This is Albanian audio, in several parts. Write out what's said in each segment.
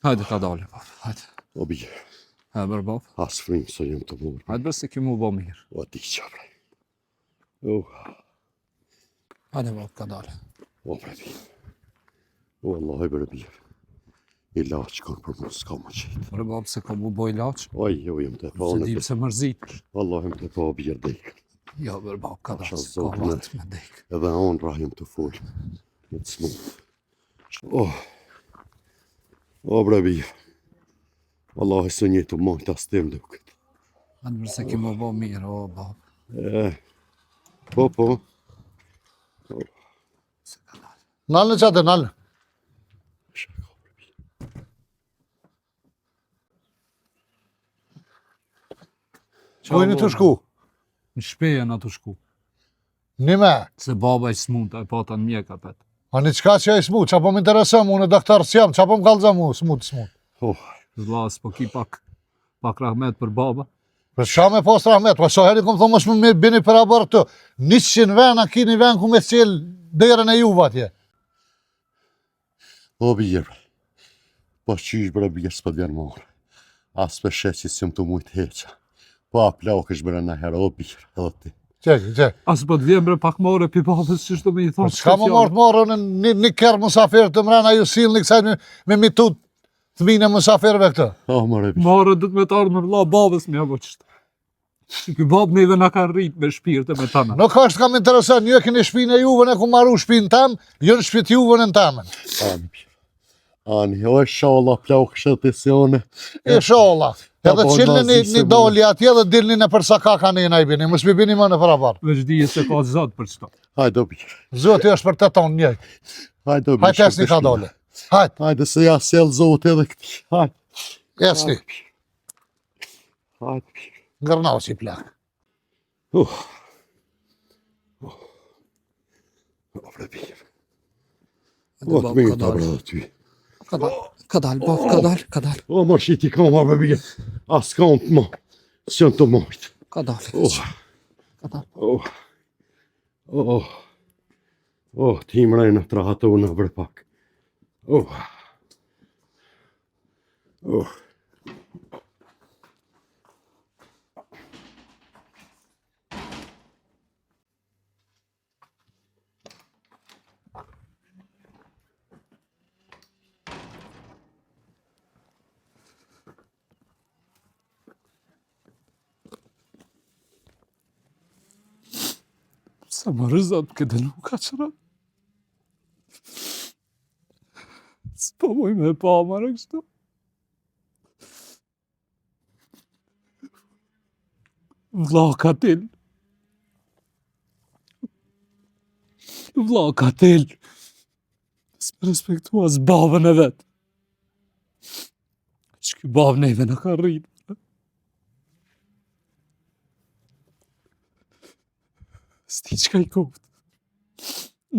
Hajde ka dale, bab. Hajde. O bie. Ha, bër, bab. As frim så jem të mor. Hajde bër se ki mu bo mirë. O di çabre. Oh, Hajde, bab, ka dale. o bre. Wallahi bre bie. İlaç kon për mos ka më qit. Bër, bab, se ka mu bo ilaç. Oj, jo jem të pa. Se dim se mërzit. Wallahi jem të pa bie dek. Jo, bër, bab, ka dale. Asha Ka zotë, vat me dek. Edhe on rahim të fol. Në të smut. Oh. O bre bie. Wallahi së një të mojt as tem duket. Hajde bër se ki mu bo mirë, o, bab. Po. Se ka dale. Nalë në qatë, nalë. Kujnë të shku? Në shpeje në të shku. Nime. Se baba i smut, a pata në mjeka pet. A një qka që e smut, qa po më interesëm, unë e doktor s'jam, qa po më kalza mu, smut. Oh. Vlas, po ki pak rahmet për baba. Për qa me pas rahmet, po so heri kom thonë mos me bini për abar të, 100 ven, a ki një ven ku me cilë derën e juva atje. O bie. Po qysh bre bie s'po djen morë. As për shetë që s'jëm të mujtë heqa. Po a plauk është bre në herë, o bie, edhe ti. Qe. As po të vjen bre pak more pi babës që shto me i thonë. Qka më morë një kërë musafirë të mrena ju silë një kësaj me mitut të mine musafirëve këtë. O more bie. More dhët me të ardhë me vla babës me abo qështë. Ky babë neve na ka rrit me shpirtë me tana. Nuk është kam interesant, një e keni shpinë e juve, e ku marru shpinë tam, jo në shpit juve në tamen. Ani, o e shala plauk shëtë si one. E shola. Edhe qilni një doli atje dhe dilni në përsa ka ka një bini, mos mi bini më në parabar. Veç dije se ka zot për çto. Hajde o bie. Zoti është për 8 tonë një. Hajde o bie. Hajde esni ka dole. Hajde se ja sel zot edhe këti. Hajde. Esni. Hajde bie. Ngërnau si plak. O bre bie. O të mirë të bre ty. Ka dal, bab, ka dal. O mor shiti ka ma bre bie. As kam të mo. S'jën të mojt. Ka dal. Ka dal. Ti mrejnë të rahatë unë bre pak. Sa më rëzat këtë nuk ka qëra. S'po moj me pa marë kështu. Vla katil. S'me respektua s'babën e vetë. Që ky babë neve në ka rritë. S'di qka i koft.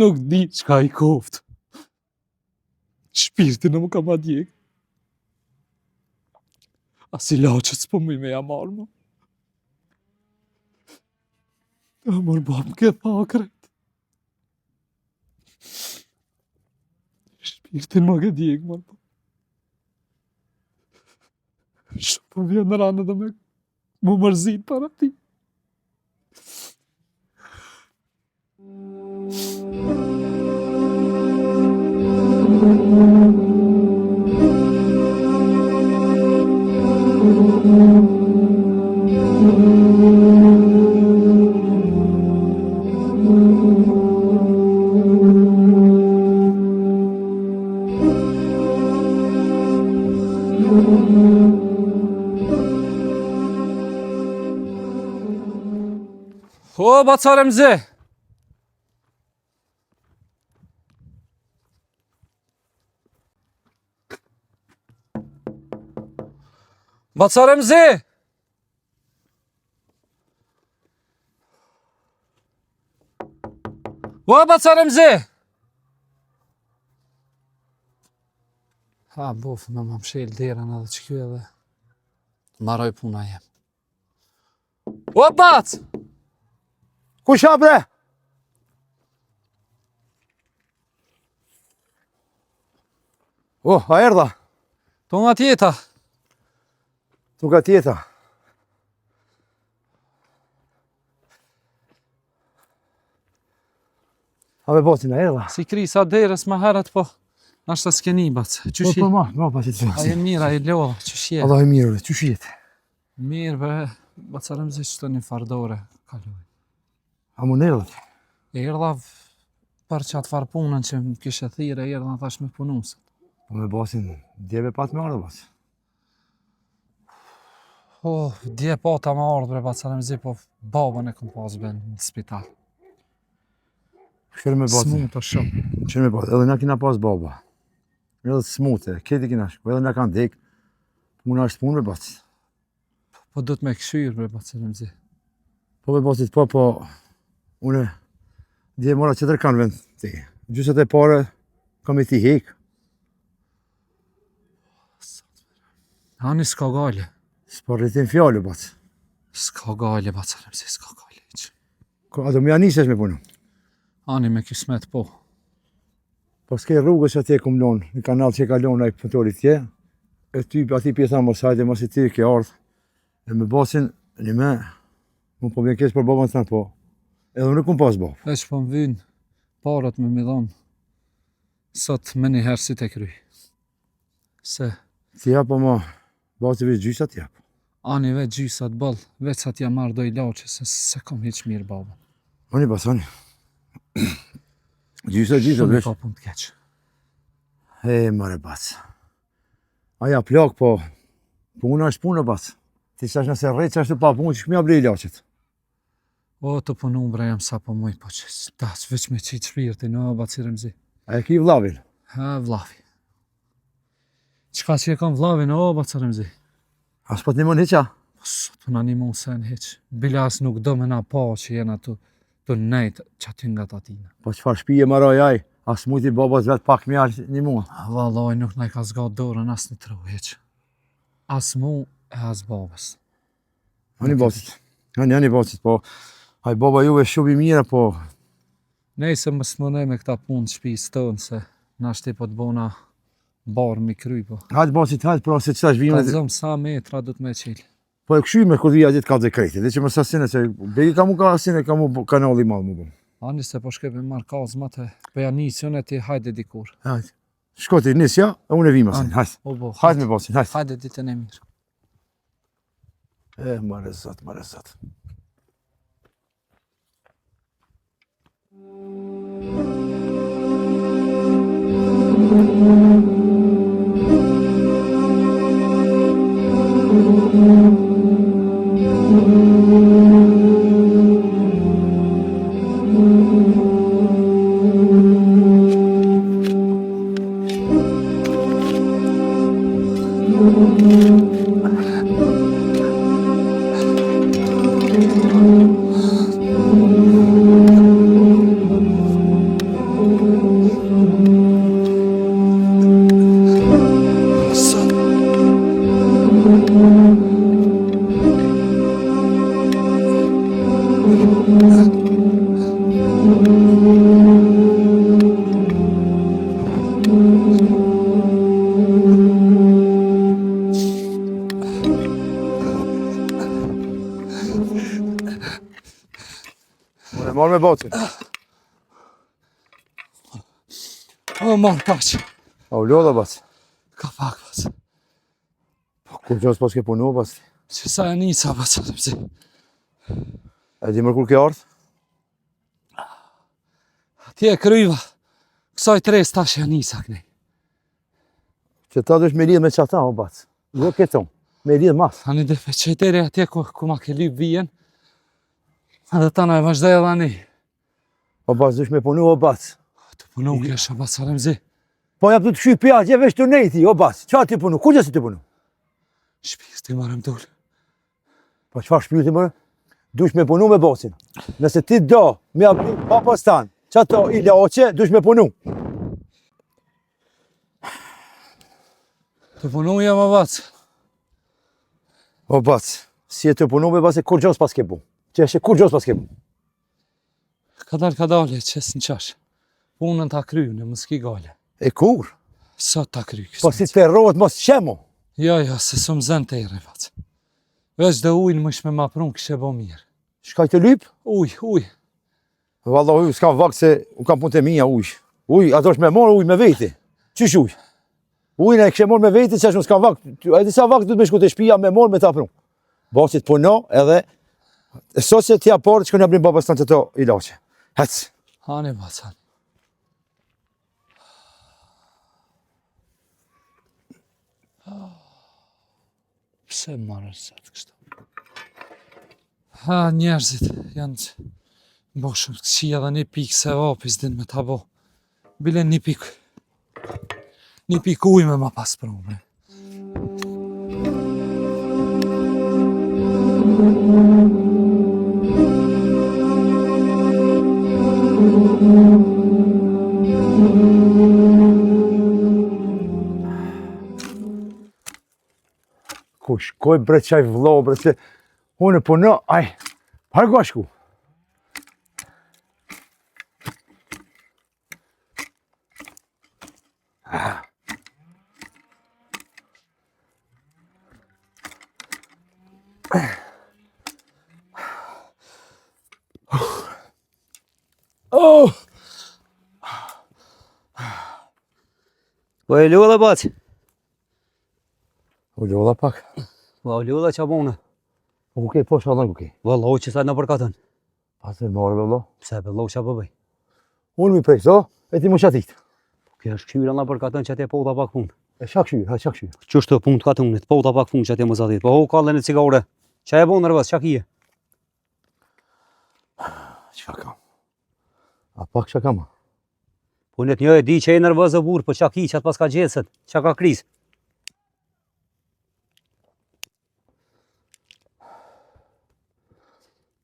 Nuk di qka i koft. Shpirti në më ka ma djek. As i laqët s'po mëj me jamar më. Amor bab ke pakret. Shpirtin më ke djek më. Shumë po vjen në ranë dhe me më mërzit para ti. O, bacar Remzi! Bacar Remzi! O, bacar Remzi! Ha, bof, me më mshel derën edhe që kjo edhe maroj puna jem. O, bac! Kusha bre? A erdha? To nga tjeta. Tu ka tjeta. A me botin e edha? Si krisa derës më herët, po nashta s'keni bac. Qysh je? Ma pa që të A je mirë, a je lodha, qysh je? Allah e mirë, qysh jetë? Mirë bre, bacarëm zi qëto një fardore. Kaloj. A mu në edha? E erdha për qatë farë punën që më kishe thire, e erdha thash me punusët. Po me botin, djeve pat me ardhë bas. Oh, dje po ta ma ardhë bre, bacarëm zi, po babën e kom pas ben në spital. Shkërë me botin. Smu të shumë. Shkërë me botin, edhe na kina pas baba. Edhe smute, keti kina shku, edhe na kanë dek. Muna është punë me botin. Po do të me këshyrë bre, bacarëm zi. Po me botit, po, une, dje mora qëtër kanë vend ti. Gjysët e pare, kam i ti hek. Hani s'ka gale. S'po rritin fjallë, bas. S'ka gale, bacarëm zi, s'ka gale. A do më janisesh me punë. Ani me kismet po. Po s'ke rrugës atje kum lonë, në kanal që ka lonë a i pëntori tje, e ty ati pjesa mos hajde, mos i ty ke ardhë, e me basin, një me, më po vjen kesh për babën të në po, edhe më nuk kum pas babë. Veç po më vynë, parat me midhon, sot me një herë si të kry. Se, Ti ja po ma, basi veç gjysat ja. ani veç gjysat bëllë, veç sa t'ja marrë do i laqë, se kom hiq mirë babën. Oni bas, oni. Gjysat Shumë i veç. ka pun të keqë. E, mare bas. Aja plak po, puna është punë bas. Ti qash nëse rrejt që është pa punë, që shmi abri i laqët. O, të punu bre jam sa po muj, po që tas veç me qitë shpirtin, o, bacirëm zi. A e ki vlavin? Ha, vlavi. Qka që e kam vlavin, o, bacirëm zi. A s'pat një mën heqa? Po, sot në animon sen heq. Bilas nuk do me na pa që jena të nejtë që aty nga tatina. Po qëfar shpije maraj aj, as muti babas vetë pak mjarë një mua. Valoj, nuk na i ka zgat dorën as një tru, heq. As mu e as babës. Ani basit. Ani basit, po. Aj baba juve shumë i mira, po. Nejse më smënej me këta punë shpis tënë, se na shti po të bona barë mi kry, po. Hajtë basit, hajtë, pra se qëta shvinë. Kalzëm sa metra du të me qilë. Po e këshyme kur dhja ditë ka dhe krejti. Dhe që më sasine, se begi ka mu ka asine, ka mu kanali malë mu bëm. Ani se po shkepi marrë kazmat e po ja nisjon e ti hajde dikur. Hajtë. Shkoti nisja, e unë e vim asin. Hajtë. O bo, Hajtë me basit, hajtë. hajde ditën e mirë. Mare zot, mare zot. Marrë me batin. O, marrë kaq. A u lodha bas. Ka pak, bas. Kur gjas pas ke punu bas. Që sa e nisa, bas, si. E di mërë kur ke ardhë? Ti e kryva. Kësaj tres tash e nisa kënej. Që ta dush me lidh me qata, o bas. Jo këton, me lidh mas. Ani dhe feqeteri atje ku ma ke lyp vijen. Edhe tana e vazhdoj edhe ani. O bas, dush me punu, o bas. Të punu kesha, bas, Aremzi. Po jap du të kshy pjaqe, veç të nejti, o bas. Qa ti punu? Ku gjës ti punu? Shpis ti marrëm dole. Po qfar shpyrti mërë? Dush me punu me basin. Nëse ti do, me apri papas tanë, qa to i laqe, dush me punu. Të punu jam a bas. O bas, si e të punu me bas e kur gjës pas ke bu. Që eshe kur gjës pas ke bu. Kadal, qes në qash. Punën ta kryjnë, më s'ki gale. E kur? Sa ta kry Po si të rrohet mos qemo. Ja, se s'm zën të ere, vac. Veç dhe ujnë më shme ma prun kështë e bo mirë. Shkaj të lyp? Uj. Vallahi s'kam vakt se u kam punë të mia uj. Uj, ato është me morë uj me veti. Qysh uj? Ujnë e kështë morë me veti, që është s'kam vakt. A disa vakt du të me shku të shpia me morë me ta prun. Basit puno edhe sot se t'ja parë që kënë abrim babas të to ilaqe. Hec. Hani, vac, hani. Pse marrë sot kështu? Ha, njerëzit janë që bo shumë të qia dhe një pikë se vapis din me ta bo. Bile një pikë uj me ma pas prume. Ku shkoj bre qaj vlo bre se unë po në, aj, hargo shku. Oh! Po e ljolla baci? U ljolla pak. Po e ljolla qa bone? Po ku ke, po shallan ku ke. Vallahu që sa në përkatën. Pas e marrë vëllo. Pse vallahu qa bëbëj? Unë mi prej, so, e ti mu qatit. Kjo është këshyra në përkatën që te po ta pak punë. E shak shyr, ha shak shyr. Qështë të punë të katunit, po ta pak punë që te më zatit. Po ho kallën e cigare. Qa e bo nërvës, qa kije? Qa kam? A pak qa kam? Po net një e di që e nërvës e burë, po qa ki që atë pas ka gjetësët, qa ka krizë.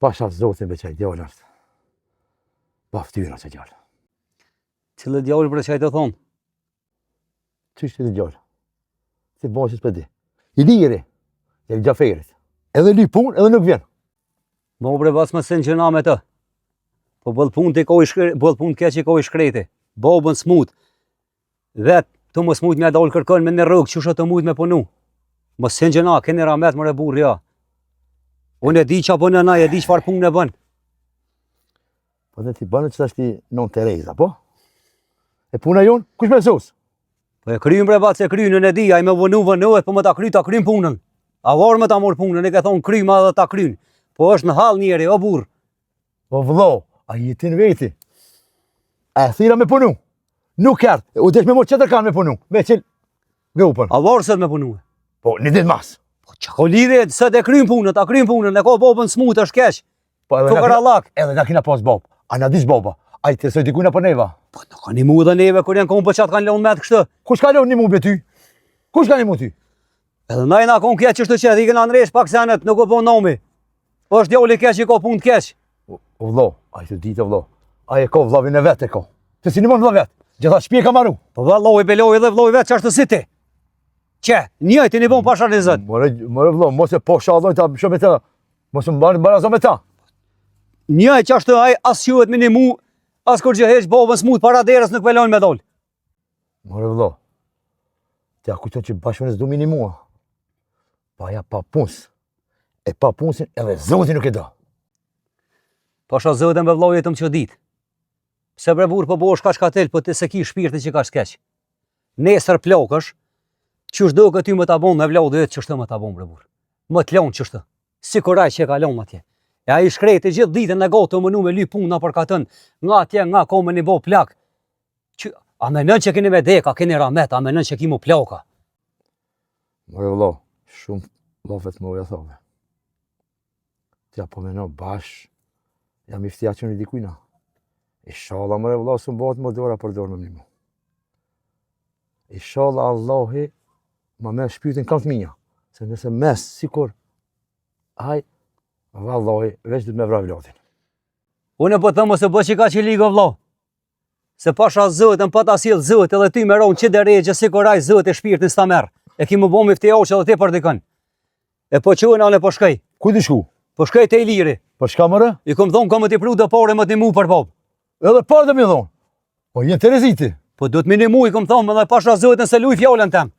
Pasha zotin be qaj djallë është. Baftyra që djallë. Cile djallë për që e të thonë? Qështë të djallë? Si basis për di. I liri, e lë gjaferit. Edhe ly pun, edhe nuk vjen. Mo bre bas më sen që na me të. Po bëllë punë të kohë i shkreti, bëllë punë të keq i kohë i shkreti. Babën smut. Vetë të më smut me dalë kërkën me në rrugë, që shë të mujt me punu. Më sen që na, keni ramet më re burë, ja. Unë e di që bënë na, e di që farë punë e bënë. Po dhe ti bënë që është ti non Tereza, po? E puna jonë, kush me sos? Po e krymë bre batë se krymë në di, a i me vënuhet, po më ta krymë punën. A varë më ta morë punën, e ke thonë krymë edhe ta krymë. Po është në halë njeri, o burë. Po vëllo, a jetin veti. E thira me punu. Nuk kërtë, u desh me mo qëtër kanë me punu. Me qëllë grupën. A varë sët me punu. Po, një dit mas. Po që ko lidhe, sët e krymë punën, ta krymë punën, e ko bobën smut, është keq. Po edhe na kina pas bob. A na dis boba. A i tërsoj dikujna për neva. Po në ka një mu dhe neve, kur janë konë për qatë kanë leon me të kështë. Kush ka leon një mu be ty? Kush ka një mu ty? Edhe na i na konë kjeq qështë qëtë, i këna nresh pak senet, nuk o po nomi. Po është djoli keq i ko punë të keq. O vlo, a i të ditë vlo. A i ko vlavin e vetë e ko. Të si një mund vla vetë. Gjitha shpje ka maru. Po valloj, beloj edhe vloj vetë që është të si ti. Që, njëjti një bon pasha në zëtë. More vlo, mos e po shalloj ta shumë e ta. Mos e më barazo me ta. Njëjt që është aj as quhet me një mu, as kur gjë heq bobën smut para derës nuk velon me dollë. More vlo. Tja kujton që bashkëpunës du mini mua. Pa ja pa puns. E pa punsin edhe zoti nuk e do. Pasha zëtën me vloj jetëm që ditë. Se bre burë po bosh ka shkatel, po të se ki shpirti që ka shkeq. Nesër plokësh, qështë do këty më ta bon me vlau dhe qështë më ta bon bre burë. Më t'lon qështë, si koraj që e ka lon atje. E a i shkreti gjithë ditën në gotë të mënu me ly punë në përkatën, nga atje nga kome një bo plak. A menën që keni me deka, keni ramet, a menën që ki mu plaka. More vlo, shumë lofet më uja thove. Tja po meno bash, jam i ftja që një dikujna. Inshallah more vlo, së më bëhet më dora për dorë më një mu. Inshallah Allahi ma me shpytin kam të minja. Se nëse mes, sikur, aj, vallahi, veç du të me vraj vlotin. Unë po thëmë se bë që ka që ligo vlo. Se pasha zëtën, pa ta silë zëtë edhe ty me ronë që dhe regje, si koraj zëtë e shpirtin s'ta merë. E ki më bo mi ftja që edhe ti për dikën. E po që unë po shkej. Kuj të shku? Po shkej te i liri. Po shka mëre? I kom thonë ka më t'i pru dhe pare më t'i mu për bob. Edhe parë dhe mi dhonë. Po jenë Tereziti. Po do të minimuj, kom thonë, edhe pasha zotën se luj fjallën tem.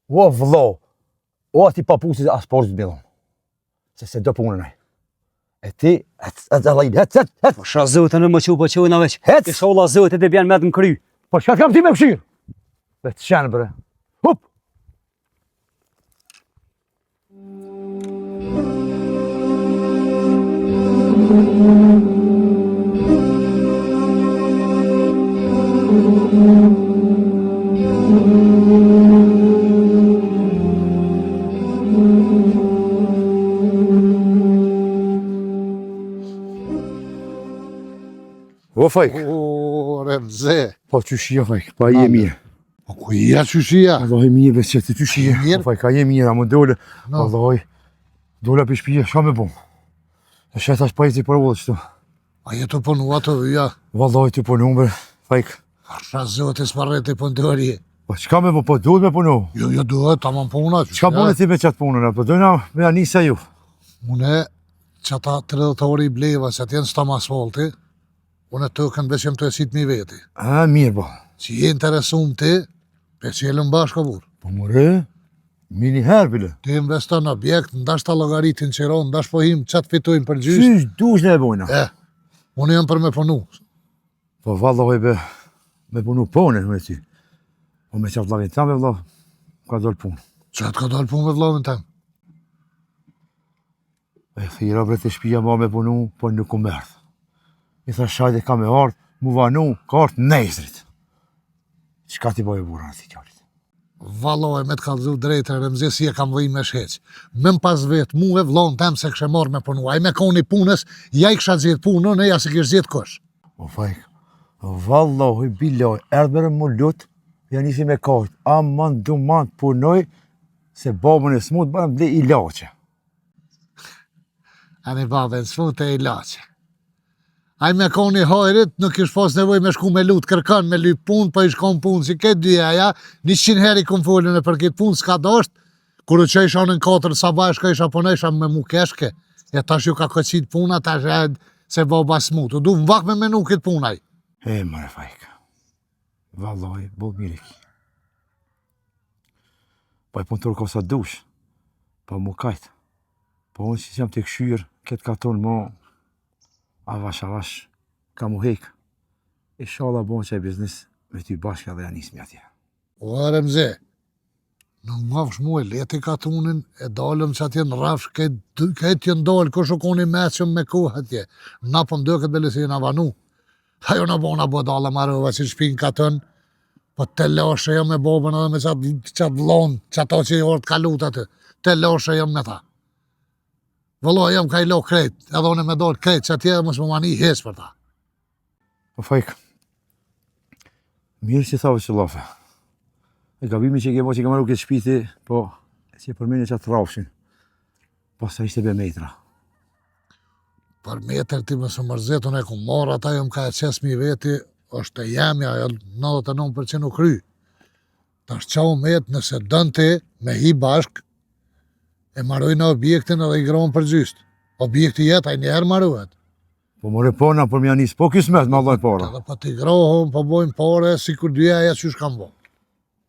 O vëllo, o ati papusit as porës të bilon. Se do punën ai. E ti, het. Pasha zotën në më që po qojna veç. Hec! Inshallah zotët e bjen me të në kry. Po çka kam ti me fshir? Vetë shanë bre. Hop! O fajk, O, Remze. po qyshia fajk, pa je mirë. Po ku ja qyshia? Allahi mirë veç që të qyshia. Mirë? Po fajk, ka je mirë, a më dole. No. Allahi, dole për shpije, shka me bom. E shetë ashtë pajti për ullë qëtu. A jetu punu ato, ja. Vallahi të punu, bre, fajk. Arsha zote s'parreti pun të ori. Po qka me bom, po duhet me punu. Jo, duhet, tamam puna. Qka punë ti me qatë punën, po dojna me anisa ju. Une, që ata 30 ori i bleva, që t'jenë s'tam asfalti, une të kënë beqem të esit mi veti. A, mirë, po. Që je interesum ti, pe qelën bashka vur. Po more, mini herë bile. Ti investon në objekt, ndash ta logaritin qiron, ndash pohim, qatë fitojnë për gjysë. Qysh dush ne e bojna. Unë jam për me punu. Po vallahi be, me punu pone me ti. Po me qatë vlavin tam e vlav, ka dollë punë. Qatë ka dalë pun me vlavin tem. E thira bre të shpija ma me punu, po nuk u merdh. I tha shajde ka me ardh, mu vanu, ka ardh nejzrit. Qka ti boj e burra në ti kjallit? Valoj, me të kalëzu drejtë, Remzi, si e kam vëj me shheq. Me më pas vetë, mu e vlon tem se kështë marrë me punu. A i me koni punës, ja i kësha gjithë punën, e ja se kështë gjithë kush. O fajk, vallahi biloj, erdhëre mu lut, ja nisi me kajt, aman du man të punoj, se babën e smut bërëm ble i laqe. Ani babën, s'fut e i laqe. A i me koni hajrit, nuk ish pas nevoj me shku me lutë kërkan, me lyp punë, po i shkon punë, si këtë dyja, ja, 100 heri kom folën e për këtë punë, s'ka dasht, kur që isha në 4 sabaj, shka isha punë, isha me mu keshke, e tash ju ka këqit puna, tash edhe se baba smut, u du më vak me menu këtë punaj. E, mare fajk, vallahi, bol mirë ki. Po e punëtur ka sa dush, po mu kajt, po unë që jam të këshyr, këtë katon mo, avash, ka mu hek. Inshallah bon që e biznis me ty bashka dhe janis me atje. O, Remzi, nuk më fsh mu e leti katunin, e dalëm që atje në rafsh, këtë jenë dalë, kështë u koni meqëm me kohë atje. Na pëm dë këtë belesi në vanu. Ajo në bona bo dalë marrëva që shpinë katën, po të lashe jam me bobën edhe me qatë vlonë, që ato që i orë të kalut atë, të lashe jam me ta. Vëllo, jam ka i lo krejt, edhe unë me dalë krejt, që atje mos më mani hes për ta. Po fajk, mirë që thave që lafe. E gabimi që ke bo që ke marru këtë shpiti, po që e përmeni qatë rafshin. Po sa ishte be metra. Për metër ti më së mërzet, unë e ku marrë ata, jam ka e qes mi veti, është e jemja, 99% u kry. Ta është qau metë nëse dënë ti me hi bashk, e marrojnë objektin edhe i gronë për gjyst. Objekti jetë, a i njerë marrohet. Po more pona për mja njës, po kismet me Allah para. Edhe po t'i grohëm, po bojmë pare, si kur dyja e që shkam bo.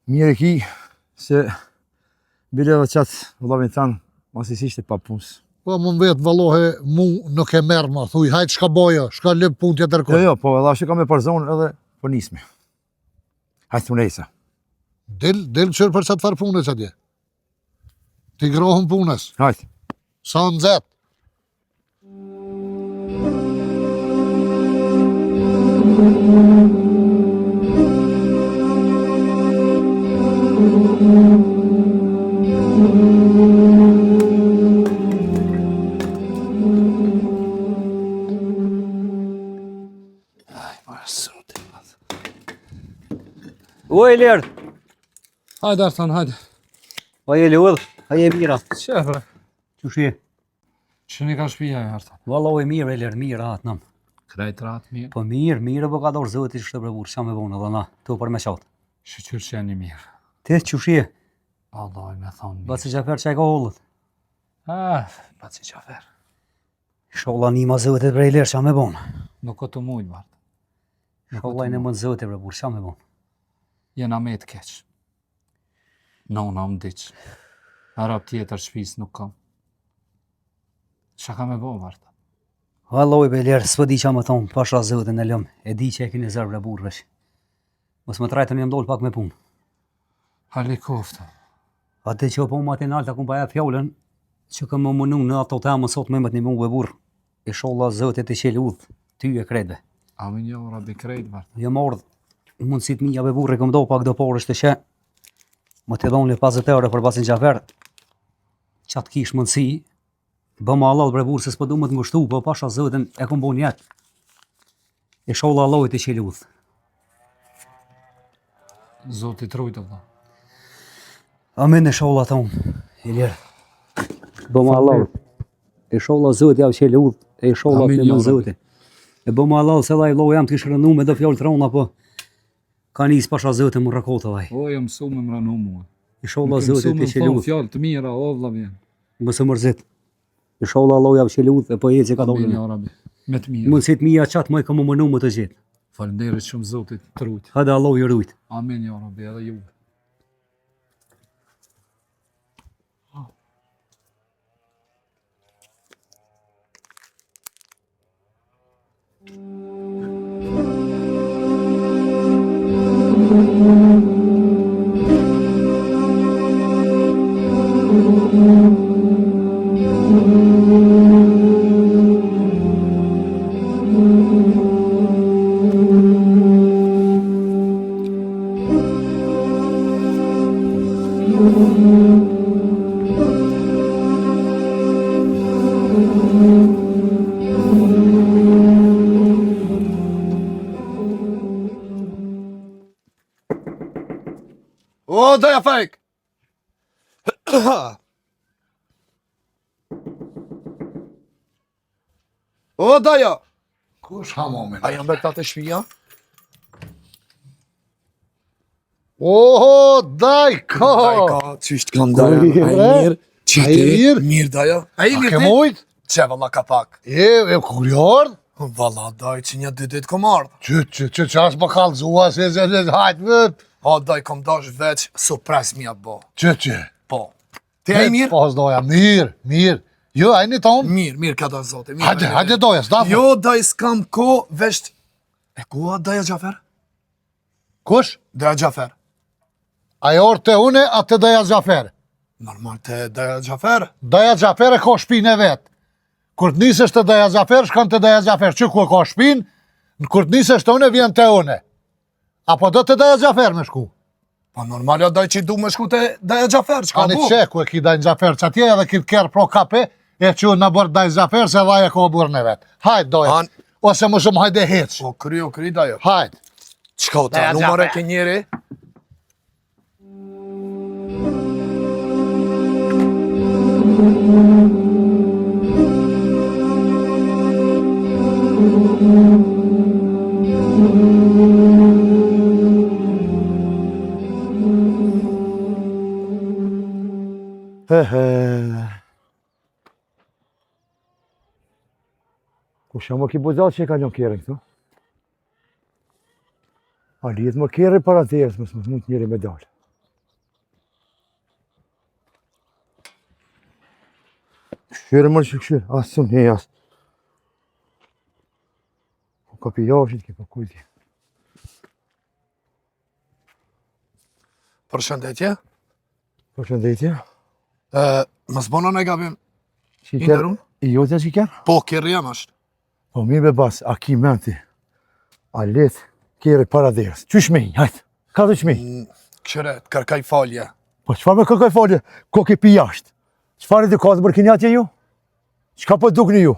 Mirë e ki, se bile dhe qatë vëllavin tanë, mas ishte pa punës. Po më vetë valohe, mu nuk e merë ma, thuj, hajtë shka bojo, shka lëp pun tjetër Jo, kërë. jo, po edhe ashtë ka me përzonë edhe po nismi. Hajtë të nejsa. Del qërë për qatë farë punës atje. T'i grohëm punës, Hajtë. sa në zetë. O e lërë, Hajde Artan, hajde. o e lëdhë, a e mira. Qefre. Qëshje? Që një ka shpija e Artan. Valla o e mirë, e lërë, mirë atë nëmë. Krejt ratë mirë. Po mirë, po ka dorë zëti shtë brevur, qa me bonë edhe na, të për me qatë. Shqyr që janë mirë. Te qëshje? Allah me thonë mirë. Baci qafer që e ka hollët. Baci qafer. Sholla një ma zëti bre i lërë, qa me bonë. Nuk o të mujtë, Bart. Sholla i në mund zëti brevur, qa me bonë. Jena me të keq. Nona më diq. Arab tjetër shpis nuk kam. Qa ka me bo, Marta? Alloj be lirë, s'po di qa më thonë, pasha zëvëtën e lëmë, e di që e kini zërë bre burvesh. Mos më trajtën jam dollë pak me punë. Hali kofta. Ate që po ma t'in alta ku pa e fjollën, që kam më mënu në ato temë sot me më t'ni mu be burë. Inshallah zëvët e të qelë udhë, ty e krejtve. Amin jo, Rabi krejt, Marta. Jo më ordhë, mundësit mija be burë, kom do pak do porës të që, më t'i dhonë 50 euro për basin Gjafer, qatë kish mundësi, bëma Allah bre burë se s'po du më të ngushtu, po pasha zëvëtën e kom bo njetë. Inshallah Allah e të qelë udhë. Zoti trujt, Allah. Amin inshallah tonë, i lirë. Bëma Allah. Inshallah zëvët javë qelë udhë, e inshallah Amin, të ja më Rabbi. zëvëti. E bëma Allah se vaj Allah jam të kishë rënu me do fjallë të rona, po ka njësë pasha zëvët e më rakota vaj. O, jam mësu me më ranu mua. Inshallah Nuk zëvët e mësu të me qelë thonë udhë. fjallë të mira, o, vla vjen. Mësë mërzit. Inshallah Allah javë qelë udhë, e po jetë që ka Amin, dollën. ja Rabi. Me të mira. Mundësit mija qatë më e ka më mënu më të gjithë. Falenderit shumë Zotit trujt. Hade Allah ju rujtë. Amin, ja Rabi, edhe ju. O, daja fejk! O, daja! Kush hamamin? A jam bërta të shpia? Oho, dajka! Qysht kanë daja? A i mirë? A i mirë? Mirë daja? A i A mirë ke ti? mujt? Që valla ka pak? E kur jordë? Valla daj që një 2 ditë kom ardhë. Që as më kalzua se hajtë vët. O, daj kom dash veç, surprise mja bo. Që? Po. Ti a i mirë? Pas doja, mirë. Jo, a i një tonë? Mirë ka da zote. Mirë, Hajde doja, s'dafë. Jo, daj s'kam ko, veç... E ku a daja Gjafer? Kush? Daja Gjafer. A e orë të une, a të daja Gjafer. Normal të daja Gjafer. Daja Gjafer e ka shpinë e vetë. Kur të nisësh të daja Gjafer, shkon të daja Gjafer. Që ku e ka shpinë, kur të nisësh të une, vjen të une. Apo do të daja Gjafer me shku? Pa normal ja daj që du me shku të daja Gjafer, që ka Ani bu? që ku e ki dajnë Gjafer, që atje edhe ki të kerë pro kape, e që në bërë dajnë Gjafer, se vaj e ka bërë në vetë. Hajtë doja, ose më shumë hajde heq. O, kry daja. Hajtë. Qka ta, Daja numër e Gjafer. ke njeri? Ku shamo ki buzal që e ka njën kjerën këtu? A lijet më kjerë para terës, mësë mund njëri me dalë. Këshirë mërë që këshirë, asë së në asë. Ku ka pi jashit, ki pa kujti. Përshëndetje. Përshëndetje. Më zbono në gabim. Që I ndërun? I jotja që kjerë? Po, kjerë jam është. Po mirë be bas, a ki menti. A letë kjerë para derës. Qysh me i, hajtë. Ka dhe qmi. Këshire, të kërkaj falje. Po qëfar me kërkaj falje? Ko ke pi jashtë. Qëfar e të ka të bërkini atje ju? Qëka po dukni ju?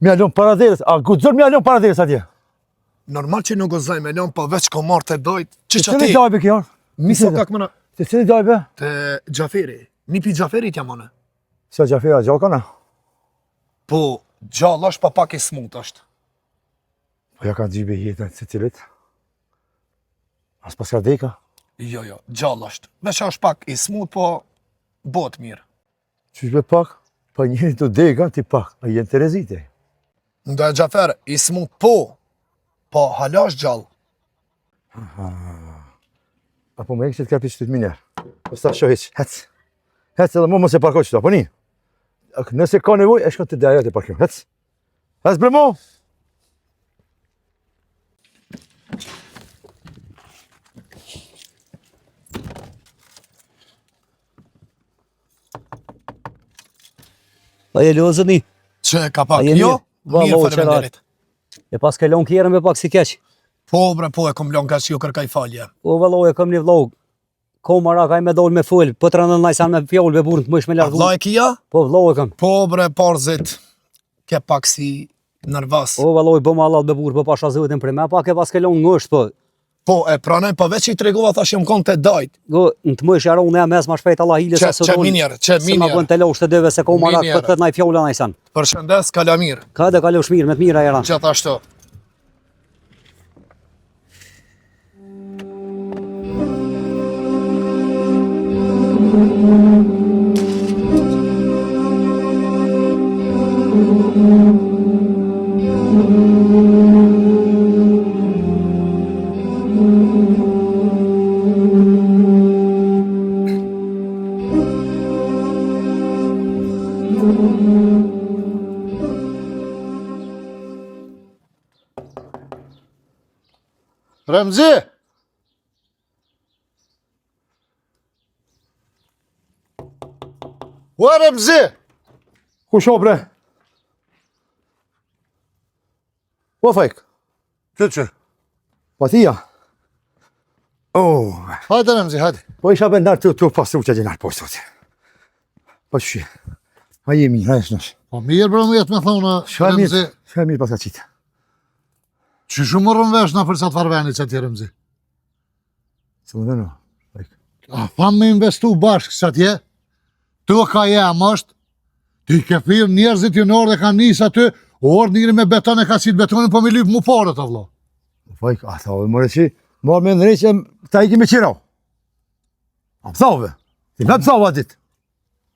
Me alon para derës, a gudzor me alon para derës atje? Normal që nuk gozaj me lon, po veç ko marrë të dojt. Që Të që cili ti? dajbe kjo? Misa kak mëna. Të cili dajbe? Të Gjaferi. Mi pi Gjaferit jam anë. Se Gjafera gjakana? Po, gjallë është pa pak i smut është. Po ja ka gjibe jetën se cilit. As pas ka deka. Jo, gjallë është. Veç është pak i smut, po bot mirë. Qysh be pak? Pa njëri të deka, ti pak. A jenë të rezite. Ndo e Gjafer, i smut po hala është gjallë. Apo më ekë që të kapi qytet minjer. Po sta shoh hiç. Hec. Hec edhe më mos e parkoj qytet, apo ni? Nëse ka nevojë, e shkon te daja te parkim. Hec. Hec bremo. Pa e lozëni. Që ka pak, A jeni? jo? Valla, Mirë o, faleminderit. E pas ke lon kjerën me pak si keq. Po bre, po e kom lon ka që ju kërkaj falje. O valla, e kam një vlog. Ko mara ka me dol me fol, po të rëndën najsan me fjoll me burën të mësh me largu. Vlla e kia? Po vlog e kam. Po bre, parzit, ke pak si nervas. O valla, bë ma allat me burë, po pasha zëvëtin për me, pak e pas ke lon ngësht, po. Po e pranoj, po veç i tregova thash jam kon te dajt. Go, në të mësh jaron e mes ma shpejt Allah hile Që sa së minjer, që Se ma minjer. bën të losh të dëve se ko mara Minjer. këtë naj fjolla najsan. Përshëndes, kalamir. Ka dhe ka losh mirë, me të mira era. Gjithashtu. Remzi! Ua Remzi! Ku shoh bre? Po fajk. Që? Patia. Oh, Hajde Remzi, hajde. po isha vendar të pasu që gjenar po sot. Po shi. Ha jemi, ha është. Po mirë bro, më jetë me thonë, Remzi, Shka mirë pas ka qitë. që shumë morën vesh na për sa të farveni që tje Remzi. Se më dhe no. A tham me investu bashkë që tje, të ka jem është, ti ke thirë njerëzit ju në orë dhe ka njësë aty, orë njëri me beton e ka qitë betonin, po me lypë mu pare të vlo. Fajk, a thave, more që, marrë me ndrej që ta i kemi qirau. A më thave, ti me më thave atit.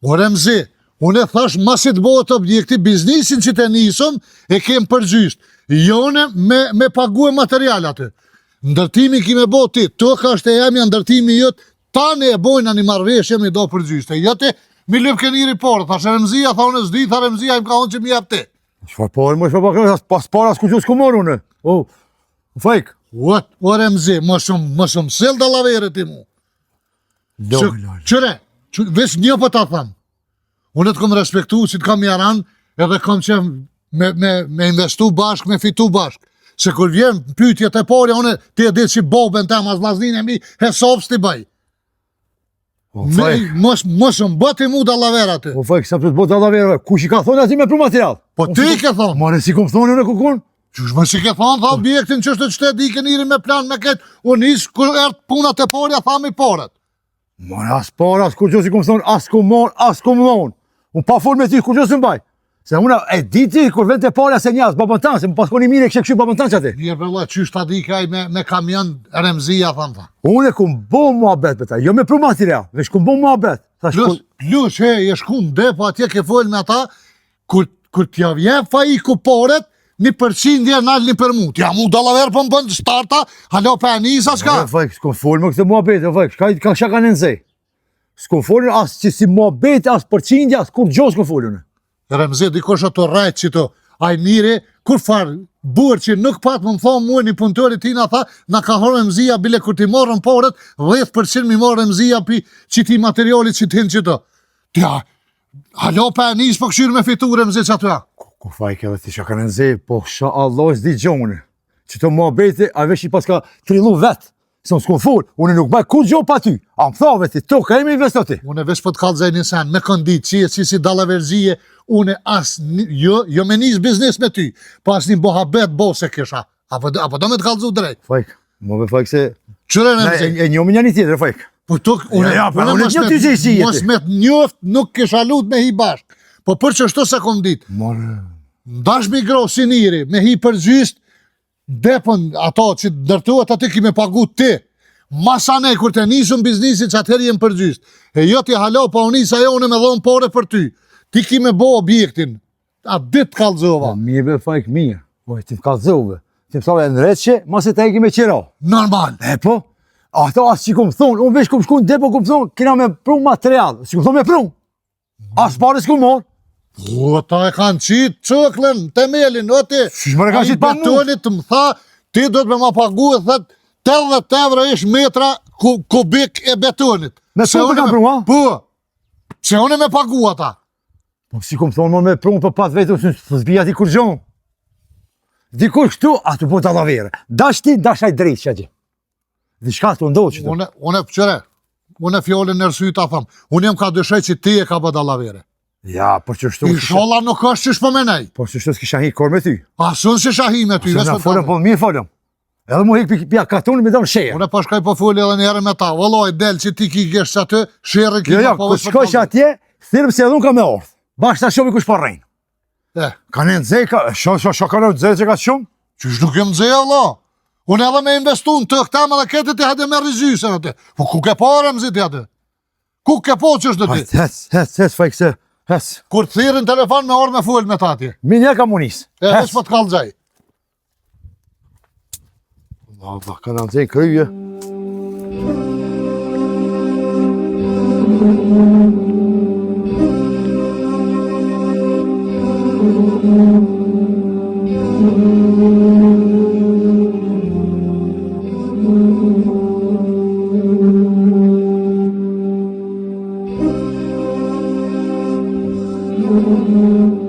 O Remzi, unë e thash masit bëhet objekti, biznisin që të njësëm e kem përgjysht. Jone me pagu e material aty. Ndërtimi kime bo ti, të ka është e jemi ndërtimi jëtë, tani e bojnë një marrëveshje me do përgjysht. E jëti, mi lëp ke njëri parë, thash Remzia, tha unë zdi, tha Remzia, im ka unë që mi jep ti. Shfar parë, më shfar parë, pas para s'ku që s'ku morë une. O, fajk. O Remzi, më shumë sel da lavere ti mu. Qëre, veç një për ta thamë. Unë të kom respektu, si të kam jaran, edhe kom që me investu bashk, me fitu bashk. Se kur vjen pyetje të parja, unë ti e ditë që boben të mas vllaznin e mi, hesovs t'i bëj. O, fajk. Mos më bëti mu da lavera ty. O, fajk, sa për të botë alla verëve. Kush i ka thonë ati me pru material? Po ti ke thonë. Mare, si kom thonë une kukun? Qysh më si ke thonë, tha objektin që është të qëtet, i ke njëri me plan me ketë, unë isë kur ertë punat e parja, tha mi paret. Mare, as para, as kur që si kom thonë, as ku mon, as ku mon. Unë pa full me ti, kur që si mbaj. Se una e di ti, kur vend të parja se njas, babën tanë, se më pas koni mire e kështë këshu babën tanë që ati. Mirë vëlla, qysh ta di kaj me kamion Remzia, thamë tha. Unë e kum bo muhabet për ta, jo me pru material, veç kum bo muhabet. Plus, he, je shku në depo, atje ke folë me ata, kur t'ja vjen fa i ku paret, 1% nalë një për mu. T'ja mu dalaver për më bëndë starta, halo për e njësa s'ka. Fajk, s'kom folë më këtë muhabet, fajk, shka ka në nëzej. S'kom folë as që si muhabet, as përqindja, as kur gjo s'kom folë une. Remzi, dikosh ato rajt që to, aj njëri, kur farë, burë që nuk pat më thonë mua një punëtori tina tha, na ka horë Remzia, bile kur ti morën poret, 10% mi morë Remzia pi që ti materialit që t'hin që to. Tja, halo për e njësë për këshirë me fitu Remzi që ato. Ku fajk edhe ti shka ka në nëzej, po sha Allah s'di gjone. Që të muhabeti, a vesh i pas ka trillu vetë. Se unë s'kom folë, unë nuk baj kur gjo pa ty. A më thave ti, to ka imi investoti. Unë veç për të kalëzaj një sen, me kondit, që si dalaverzije, unë as, jo me njës biznes me ty, po as një bohabet bo se kisha. Apo do me të kalëzu drejt. Fajk, më be fajk se... Qëre Remzi? E njomi një një tjetër, fajk. Po tuk, unë një ty që i si jeti. mos me të njoft nuk kisha lut me hi bashk. Po për që shto se kom dit. Morë... Dash mi gro si njëri, me hi përgjysht, depën ato që dërtuat aty ki me pagu ti. Masane, kur të njësën biznisit që atëherë jem përgjysht. E jo ti halo, pa unë njësa jo unë me dhonë pore për ty. Ti ki me bo objektin. A dit kalzova. Mirë be fajk, mirë. Po, ti më kalzove. Ti më thave në reqe, mas e ta e ki me qira. Normal. E po, Ato asë që kom thonë, unë veç kom shku në depo kom thonë, kina me prunë material, si kom thonë me prunë. Asë pare s'kom morë. Po, ta e kanë qitë qëklën, temelin, o ti. Shish më kanë qitë pa mu. Betonit të më tha, ti do të me ma pagu e thët, 80 euro ish metra kubik e betonit. Me prunë për kam prunë, a? Po, që unë me pagu ata. Po si kom thonë, me prunë për pas vetë, së zbija ti kur gjonë. Dikush këtu, atë po të lavere. Dash ti, dash aj drejtë që gjë. Dhe shka të ndohë që të. Une pëqëre, une fjallin nërësuj ta thamë, unë jem ka dëshaj që ti e ka bë dalavere. Ja, po që shtu... Inshallah nuk është që shpo me nej. Po që shtu s'kisha hi kor me ty. Asun që shahi me ty. Se na folëm, po mirë folëm. Edhe mu hik pja katunit me dëmë shërë. Une po shkaj po folë edhe njerë me ta. Vëlloj, del që ti ki gjesht që aty, shërën ki Jo, po shkoj që atje, thirëm se edhe unë ka me orth. Bashkë ta shumë i kush po rejnë. Ka në nëzej, ka në nëzej që ka shumë? Qysh nuk jem nëzej, Allah. Unë edhe me investu në të këtama dhe këtë ti hajde me rizysën aty. Po ku ke pare më ziti aty? Ku ke po që është dhe ti? Hes, fajkse, hes. Kur të thirin telefon me orë me full me ta ti. Minja ka munis. Hes po të kalëgjaj. Allah, ka në nëzej kryje. Thank you.